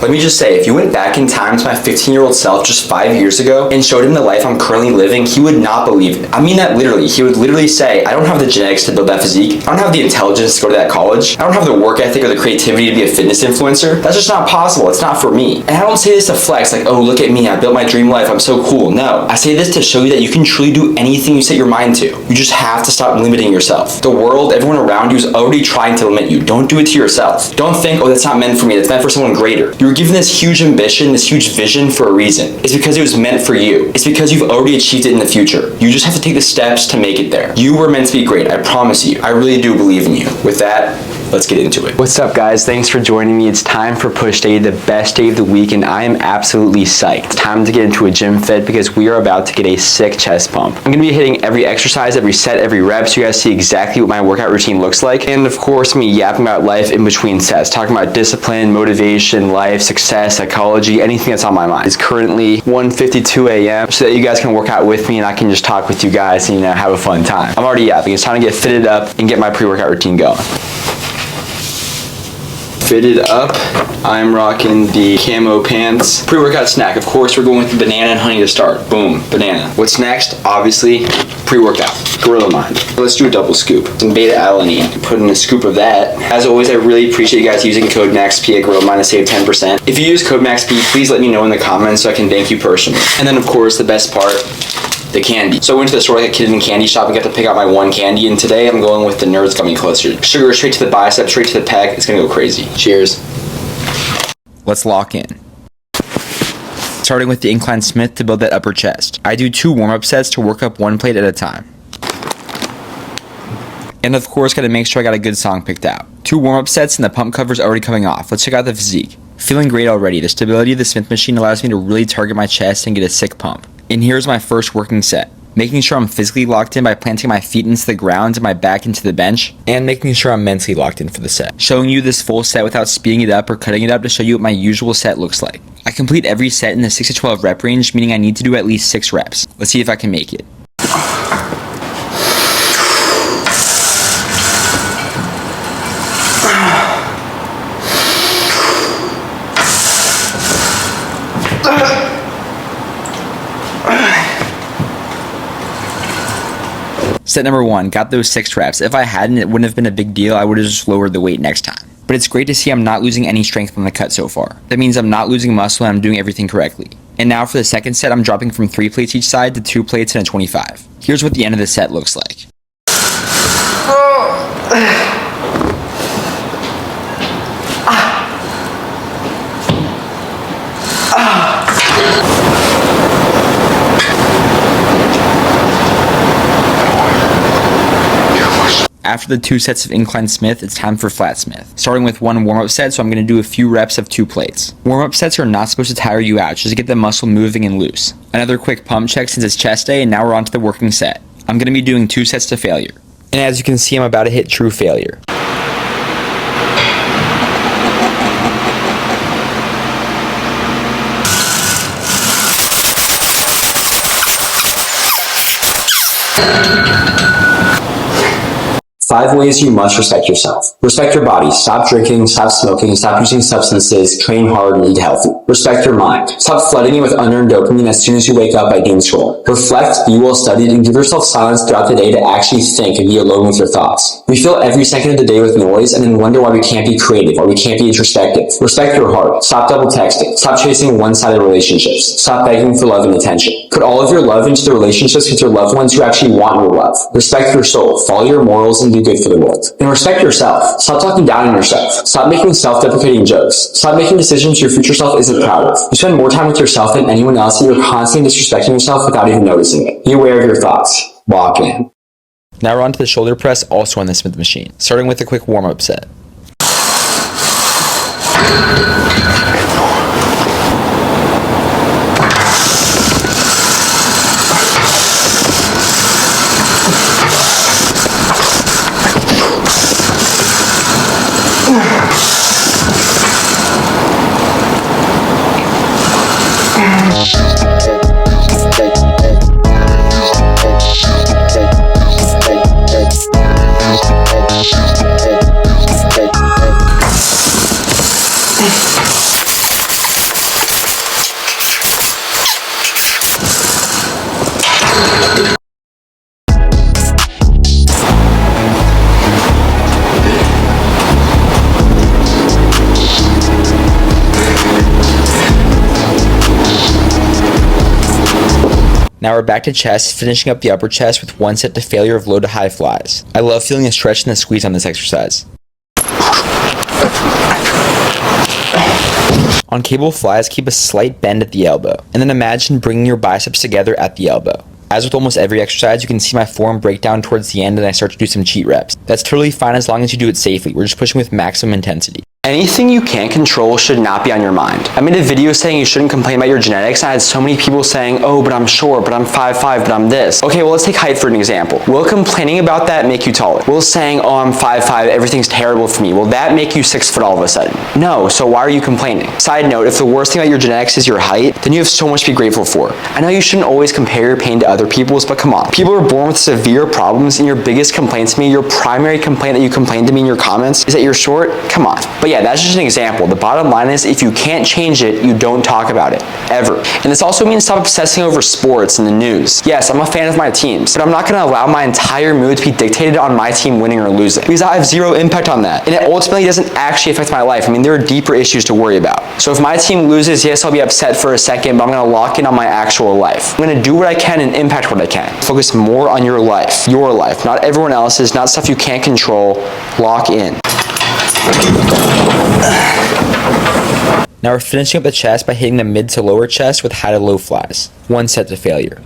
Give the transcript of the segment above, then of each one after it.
Let me just say, if you went back in time to my 15-year-old self just 5 years ago and showed him the life I'm currently living, he would not believe it. I mean that literally. He would literally say, I don't have the genetics to build that physique. I don't have the intelligence to go to that college. I don't have the work ethic or the creativity to be a fitness influencer. That's just not possible. It's not for me. And I don't say this to flex, like, oh, look at me, I built my dream life, I'm so cool. No, I say this to show you that you can truly do anything you set your mind to. You just have to stop limiting yourself. The world, everyone around you is already trying to limit you. Don't do it to yourself. Don't think, oh, that's not meant for me, that's meant for someone greater. You were given this huge ambition, this huge vision for a reason. It's because it was meant for you. It's because you've already achieved it in the future. You just have to take the steps to make it there. You were meant to be great, I promise you. I really do believe in you. With that, let's get into it. What's up, guys? Thanks for joining me. It's time for push day, the best day of the week, and I am absolutely psyched. It's time to get into a gym fit because we are about to get a sick chest pump. I'm gonna be hitting every exercise, every set, every rep, so you guys see exactly what my workout routine looks like. And of course, I'm gonna be yapping about life in between sets, talking about discipline, motivation, life, success, psychology, anything that's on my mind. It's currently 1:52 a.m. so that you guys can work out with me and I can just talk with you guys and, have a fun time. I'm already yapping. It's time to get fitted up and get my pre-workout routine going. Fitted up, I'm rocking the camo pants. Pre-workout snack, of course, we're going with the banana and honey to start. Boom, banana. What's next? Obviously, pre-workout, Gorilla Mind. Let's do a double scoop. Some beta-alanine, put in a scoop of that. As always, I really appreciate you guys using code MAXP at Gorilla Mind to save 10%. If you use code MAXP, please let me know in the comments so I can thank you personally. And then, of course, the best part, the candy. So I went to the store like a kid in candy shop and got to pick out my one candy, and today I'm going with the Nerds Gummy Cluster. Sugar straight to the bicep, straight to the pec. It's gonna go crazy. Cheers. Let's lock in. Starting with the incline Smith to build that upper chest. I do 2 warm-up sets to work up 1 plate at a time. And of course, gotta make sure I got a good song picked out. 2 warm-up sets and the pump cover's already coming off. Let's check out the physique. Feeling great already. The stability of the Smith machine allows me to really target my chest and get a sick pump. And here's my first working set. Making sure I'm physically locked in by planting my feet into the ground and my back into the bench, and making sure I'm mentally locked in for the set. Showing you this full set without speeding it up or cutting it up to show you what my usual set looks like. I complete every set in the 6 to 12 rep range, meaning I need to do at least 6 reps. Let's see if I can make it. Set number 1, got those 6 reps. If I hadn't, it wouldn't have been a big deal. I would have just lowered the weight next time. But it's great to see I'm not losing any strength on the cut so far. That means I'm not losing muscle and I'm doing everything correctly. And now for the second set, I'm dropping from 3 plates each side to 2 plates and a 25. Here's what the end of the set looks like. After the 2 sets of incline Smith, it's time for flat Smith. Starting with 1 warm-up set, so I'm going to do a few reps of 2 plates. Warm-up sets are not supposed to tire you out, just to get the muscle moving and loose. Another quick pump check since it's chest day, and now we're on to the working set. I'm going to be doing 2 sets to failure. And as you can see, I'm about to hit true failure. Five ways you must respect yourself. Respect your body. Stop drinking, stop smoking, stop using substances, train hard, and eat healthy. Respect your mind. Stop flooding it with unearned dopamine as soon as you wake up by doom scroll. Reflect, be well studied, and give yourself silence throughout the day to actually think and be alone with your thoughts. We fill every second of the day with noise and then wonder why we can't be creative, why we can't be introspective. Respect your heart. Stop double texting. Stop chasing one-sided relationships. Stop begging for love and attention. Put all of your love into the relationships with your loved ones who actually want your love. Respect your soul. Follow your morals and do good for the world. And respect yourself. Stop talking down on yourself. Stop making self-deprecating jokes. Stop making decisions your future self isn't proud of. You spend more time with yourself than anyone else, and you're constantly disrespecting yourself without even noticing it. Be aware of your thoughts. Walk in. Now we're on to the shoulder press, also on the Smith machine. Starting with a quick warm-up set. Now we're back to chest, finishing up the upper chest with 1 set to failure of low to high flies. I love feeling the stretch and the squeeze on this exercise. On cable flies, keep a slight bend at the elbow, and then imagine bringing your biceps together at the elbow. As with almost every exercise, you can see my form break down towards the end and I start to do some cheat reps. That's totally fine as long as you do it safely. We're just pushing with maximum intensity. Anything you can't control should not be on your mind. I made a video saying you shouldn't complain about your genetics, and I had so many people saying, oh, but I'm short, but I'm 5'5", but I'm this. Okay, well, let's take height for an example. Will complaining about that make you taller? Will saying, oh, I'm 5'5", everything's terrible for me, will that make you 6 foot all of a sudden? No, so why are you complaining? Side note, if the worst thing about your genetics is your height, then you have so much to be grateful for. I know you shouldn't always compare your pain to other people's, but come on. People are born with severe problems, and your biggest complaint to me, your primary complaint that you complain to me in your comments, is that you're short? Come on. But yeah, that's just an example. The bottom line is, if you can't change it, you don't talk about it, ever. And this also means stop obsessing over sports and the news. Yes, I'm a fan of my teams, but I'm not gonna allow my entire mood to be dictated on my team winning or losing, because I have zero impact on that. And it ultimately doesn't actually affect my life. I mean, there are deeper issues to worry about. So if my team loses, yes, I'll be upset for a second, but I'm gonna lock in on my actual life. I'm gonna do what I can and impact what I can. Focus more on your life, not everyone else's, not stuff you can't control. Lock in. Now we're finishing up the chest by hitting the mid to lower chest with high to low flies. 1 set to failure.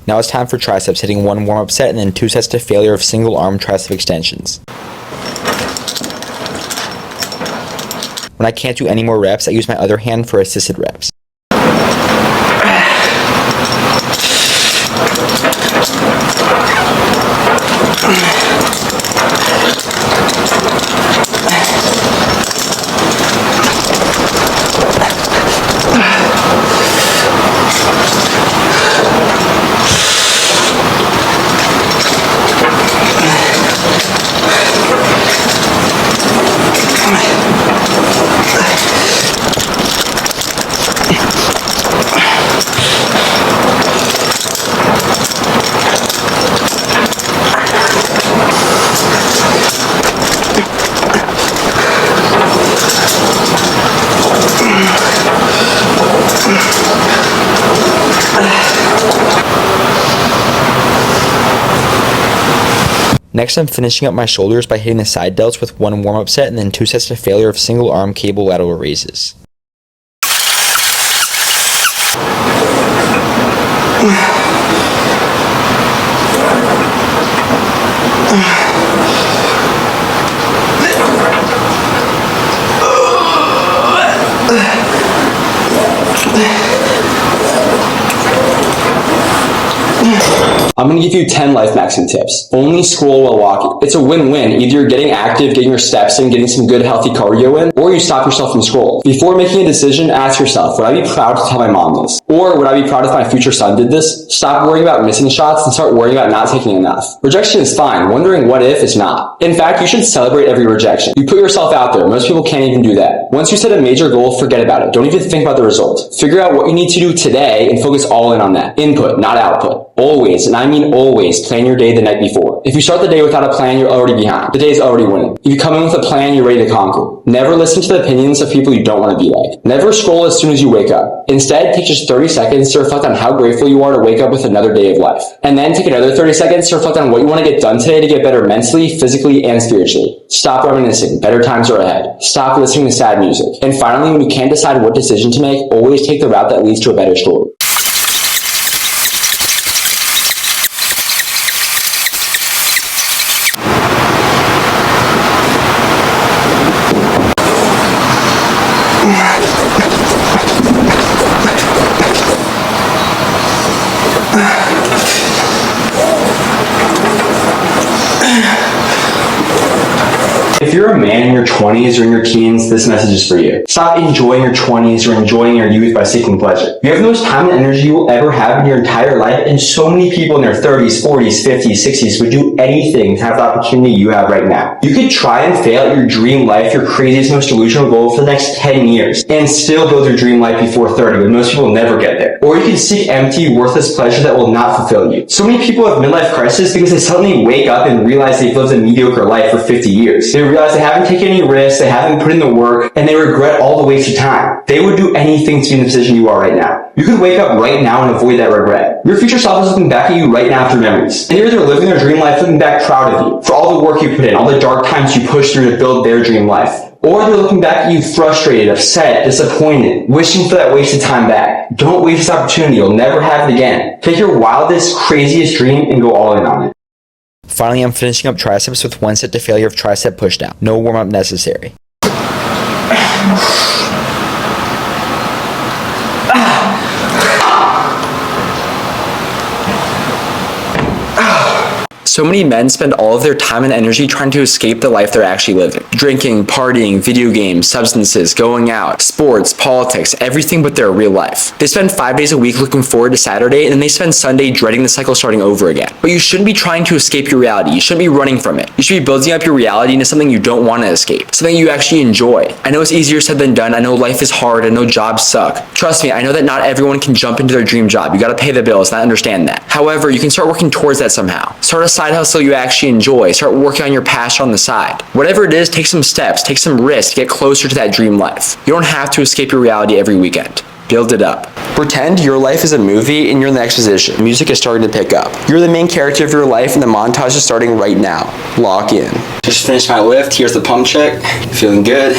Now it's time for triceps, hitting 1 warm-up set and then 2 sets to failure of single arm tricep extensions. When I can't do any more reps, I use my other hand for assisted reps. Next, I'm finishing up my shoulders by hitting the side delts with 1 warm-up set and then 2 sets to failure of single arm cable lateral raises. I'm going to give you 10 life maxing tips. Only scroll while walking. It's a win-win. Either you're getting active, getting your steps in, getting some good healthy cardio in, or you stop yourself from scroll. Before making a decision, ask yourself, would I be proud to tell my mom this? Or would I be proud if my future son did this? Stop worrying about missing shots and start worrying about not taking enough. Rejection is fine. Wondering what if is not. In fact, you should celebrate every rejection. You put yourself out there. Most people can't even do that. Once you set a major goal, forget about it. Don't even think about the result. Figure out what you need to do today and focus all in on that. Input, not output. Always, and I mean always, plan your day the night before. If you start the day without a plan, you're already behind. The day is already winning. If you come in with a plan, you're ready to conquer. Never listen to the opinions of people you don't want to be like. Never scroll as soon as you wake up. Instead, take just 30 seconds to reflect on how grateful you are to wake up with another day of life. And then take another 30 seconds to reflect on what you want to get done today to get better mentally, physically, and spiritually. Stop reminiscing. Better times are ahead. Stop listening to sad music. And finally, when you can't decide what decision to make, always take the route that leads to a better story. If you're you're a man in your 20s or in your teens, this message is for you. Stop enjoying your 20s or enjoying your youth by seeking pleasure. You have the most time and energy you will ever have in your entire life, and so many people in their 30s, 40s, 50s, 60s would do anything to have the opportunity you have right now. You could try and fail at your dream life, your craziest, most delusional goal for the next 10 years, and still build your dream life before 30, but most people will never get there. Or you can seek empty, worthless pleasure that will not fulfill you. So many people have midlife crisis because they suddenly wake up and realize they've lived a mediocre life for 50 years. They realize they haven't taken any risks, they haven't put in the work, and they regret all the wasted time. They would do anything to be in the position you are right now. You could wake up right now and avoid that regret. Your future self is looking back at you right now through memories. And you're either living their dream life, looking back proud of you for all the work you put in, all the dark times you pushed through to build their dream life. Or they're looking back at you frustrated, upset, disappointed, wishing for that wasted time back. Don't waste this opportunity. You'll never have it again. Take your wildest, craziest dream and go all in on it. Finally, I'm finishing up triceps with 1 set to failure of tricep pushdown. No warm-up necessary. So many men spend all of their time and energy trying to escape the life they're actually living. Drinking, partying, video games, substances, going out, sports, politics, everything but their real life. They spend 5 days a week looking forward to Saturday, and then they spend Sunday dreading the cycle starting over again. But you shouldn't be trying to escape your reality. You shouldn't be running from it. You should be building up your reality into something you don't want to escape, something you actually enjoy. I know it's easier said than done. I know life is hard. I know jobs suck. Trust me, I know that not everyone can jump into their dream job. You gotta pay the bills, and I understand that. However, you can start working towards that somehow. Start a side hustle you actually enjoy. Start working on your passion on the side. Whatever it is, take some steps, take some risks to get closer to that dream life. You don't have to escape your reality every weekend. Build it up. Pretend your life is a movie and you're in the exposition. Music is starting to pick up. You're the main character of your life and the montage is starting right now. Lock in. Just finished my lift. Here's the pump check. Feeling good.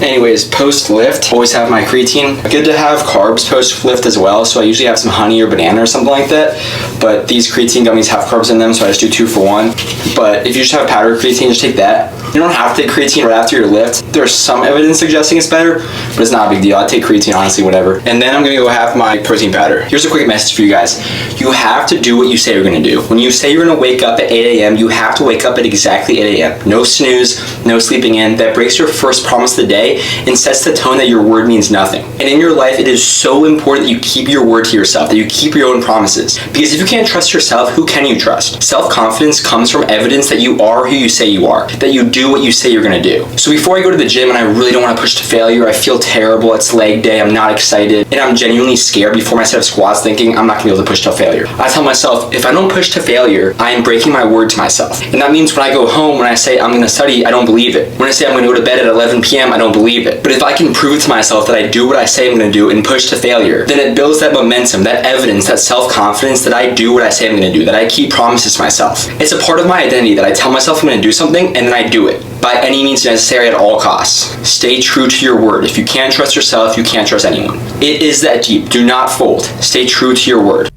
Anyways, post-lift, always have my creatine. Good to have carbs post-lift as well, so I usually have some honey or banana or something like that. But these creatine gummies have carbs in them, so I just do 2 for 1. But if you just have powdered creatine, just take that. You don't have to take creatine right after your lift. There's some evidence suggesting it's better, but it's not a big deal. I take creatine, honestly, whatever. And then I'm gonna go have my protein powder. Here's a quick message for you guys. You have to do what you say you're gonna do. When you say you're gonna wake up at 8 a.m., you have to wake up at exactly 8 a.m. No snooze, no sleeping in. That breaks your first promise of the day and sets the tone that your word means nothing. And in your life, it is so important that you keep your word to yourself, that you keep your own promises. Because if you can't trust yourself, who can you trust? Self-confidence comes from evidence that you are who you say you are, that you do what you say you're gonna do. So before I go to the gym and I really don't wanna push to failure, I feel terrible, it's leg day, I'm not excited, and I'm genuinely scared before my set of squats thinking I'm not gonna be able to push to failure. I tell myself, if I don't push to failure, I am breaking my word to myself. And that means when I go home, when I say I'm gonna study, I don't believe it. When I say I'm gonna go to bed at 11 p.m., I don't believe it. But if I can prove to myself that I do what I say I'm gonna do and push to failure, then it builds that momentum, that evidence, that self-confidence that I do what I say I'm gonna do, that I keep promises to myself. It's a part of my identity that I tell myself I'm gonna do something and then I do it. By any means necessary at all costs. Stay true to your word. If you can't trust yourself, you can't trust anyone. It is that deep. Do not fold. Stay true to your word.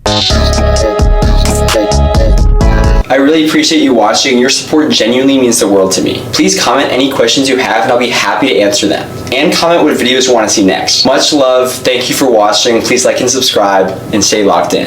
I really appreciate you watching. Your support genuinely means the world to me. Please comment any questions you have and I'll be happy to answer them. And comment what videos you want to see next. Much love. Thank you for watching. Please like and subscribe and stay locked in.